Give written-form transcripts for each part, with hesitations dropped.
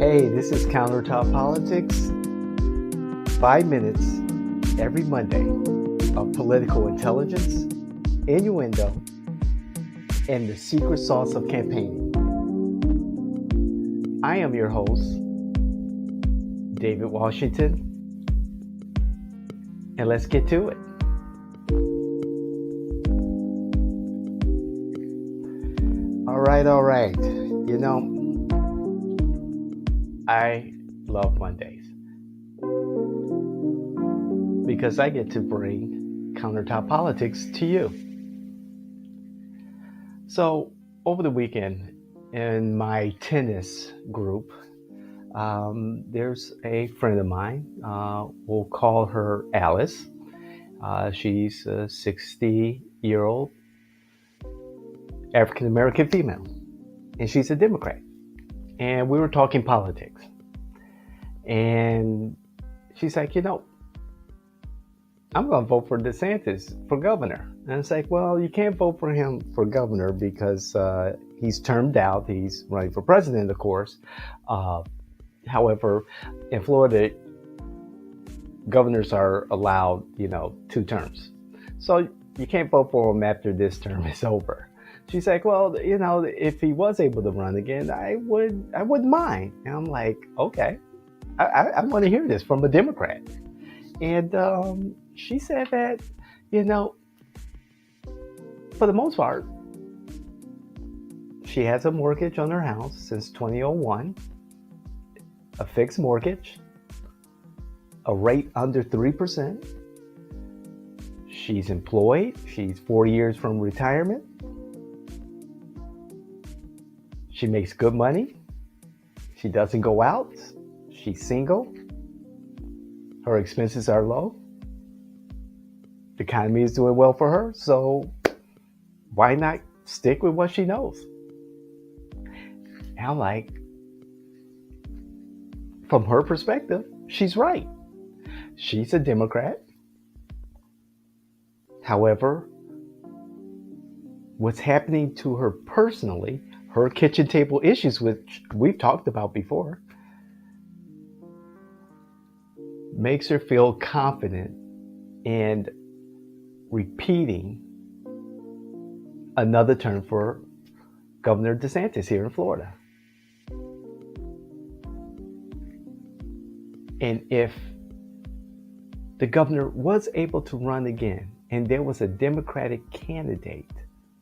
Hey, this is CounterTop Politics. 5 minutes every Monday of political intelligence, innuendo, and the secret sauce of campaigning. I am your host, David Washington, and let's get to it. All right. I love Mondays because I get to bring countertop politics to you. So, over the weekend in my tennis group, there's a friend of mine. We'll call her Alice. She's a 60-year-old African American female, and she's a Democrat. And we were talking politics. And she's like, I'm going to vote for DeSantis for governor. And it's like, well, you can't vote for him for governor because he's termed out. He's running for president, of course. However, in Florida, governors are allowed, 2 terms. So you can't vote for him after this term is over. She's like, well, if he was able to run again, I wouldn't mind. And I'm like, okay, I want to hear this from a Democrat. And she said that, for the most part, she has a mortgage on her house since 2001, a fixed mortgage, a rate under 3%. She's employed. She's 4 years from retirement. She makes good money. She doesn't go out. She's single. Her expenses are low. The economy is doing well for her. So why not stick with what she knows? And I'm like, from her perspective, she's right. She's a Democrat. However, what's happening to her personally, her kitchen table issues, which we've talked about before, makes her feel confident in repeating another term for Governor DeSantis here in Florida. And if the governor was able to run again and there was a Democratic candidate,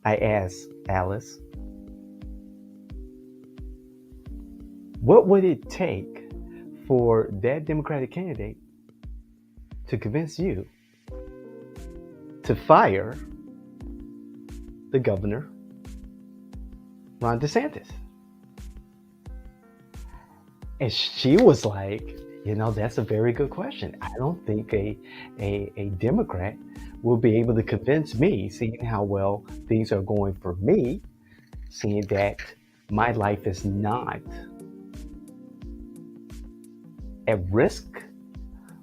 I asked Alice, what would it take for that Democratic candidate to convince you to fire the governor, Ron DeSantis? And she was like, that's a very good question. I don't think a Democrat will be able to convince me, seeing how well things are going for me, seeing that my life is not at risk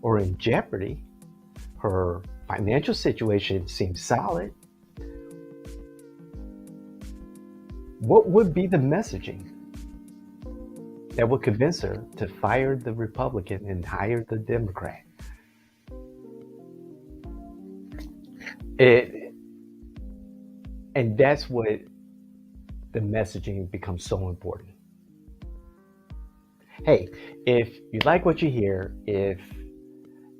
or in jeopardy. Her financial situation seems solid. What would be the messaging that would convince her to fire the Republican and hire the Democrat? And that's what the messaging becomes so important. Hey, if you like what you hear, if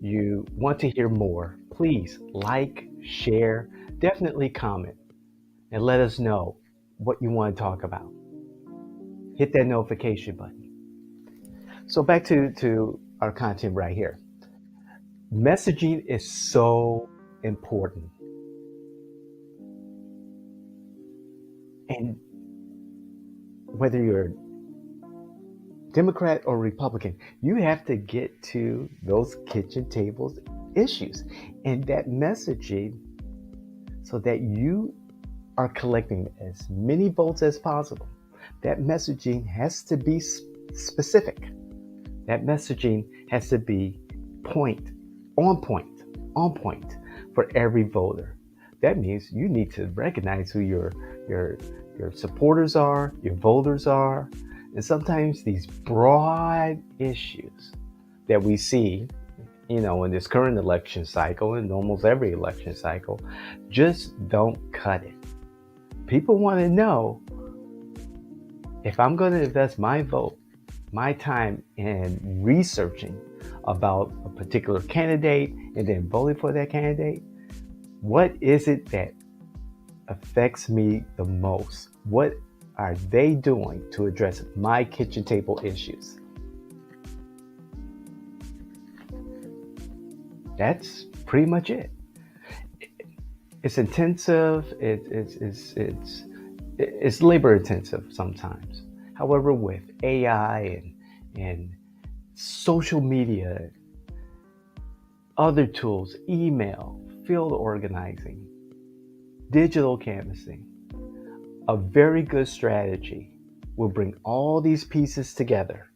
you want to hear more, please like, share, definitely comment, and let us know what you want to talk about. Hit that notification button. So back to our content right here. Messaging is so important. And whether you're Democrat or Republican, you have to get to those kitchen tables issues and that messaging so that you are collecting as many votes as possible. That messaging has to be specific. That messaging has to be on point for every voter. That means you need to recognize who your supporters are, your voters are, And sometimes these broad issues that we see, in this current election cycle and almost every election cycle, just don't cut it. People want to know, if I'm going to invest my vote, my time in researching about a particular candidate and then voting for that candidate, what is it that affects me the most? What are they doing to address my kitchen table issues? That's pretty much it. It's intensive. It's labor intensive sometimes. However, with AI and social media, other tools, email, field organizing, digital canvassing, a very good strategy will bring all these pieces together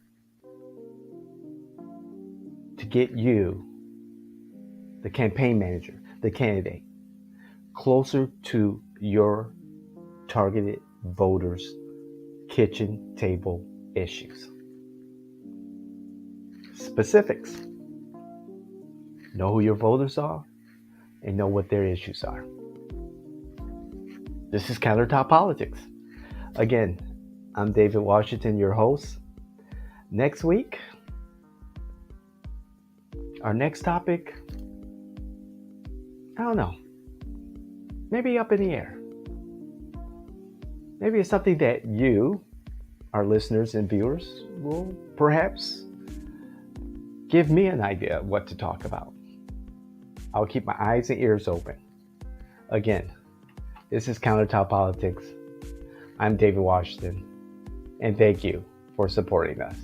to get you, the campaign manager, the candidate, closer to your targeted voters' kitchen table issues. Specifics. Know who your voters are and know what their issues are. This is CounterTop Politics. Again, I'm David Washington, your host. Next week, our next topic, I don't know, maybe up in the air. Maybe it's something that you, our listeners and viewers, will perhaps give me an idea of what to talk about. I'll keep my eyes and ears open. Again, this is CounterTop Politics. I'm David Washington, and thank you for supporting us.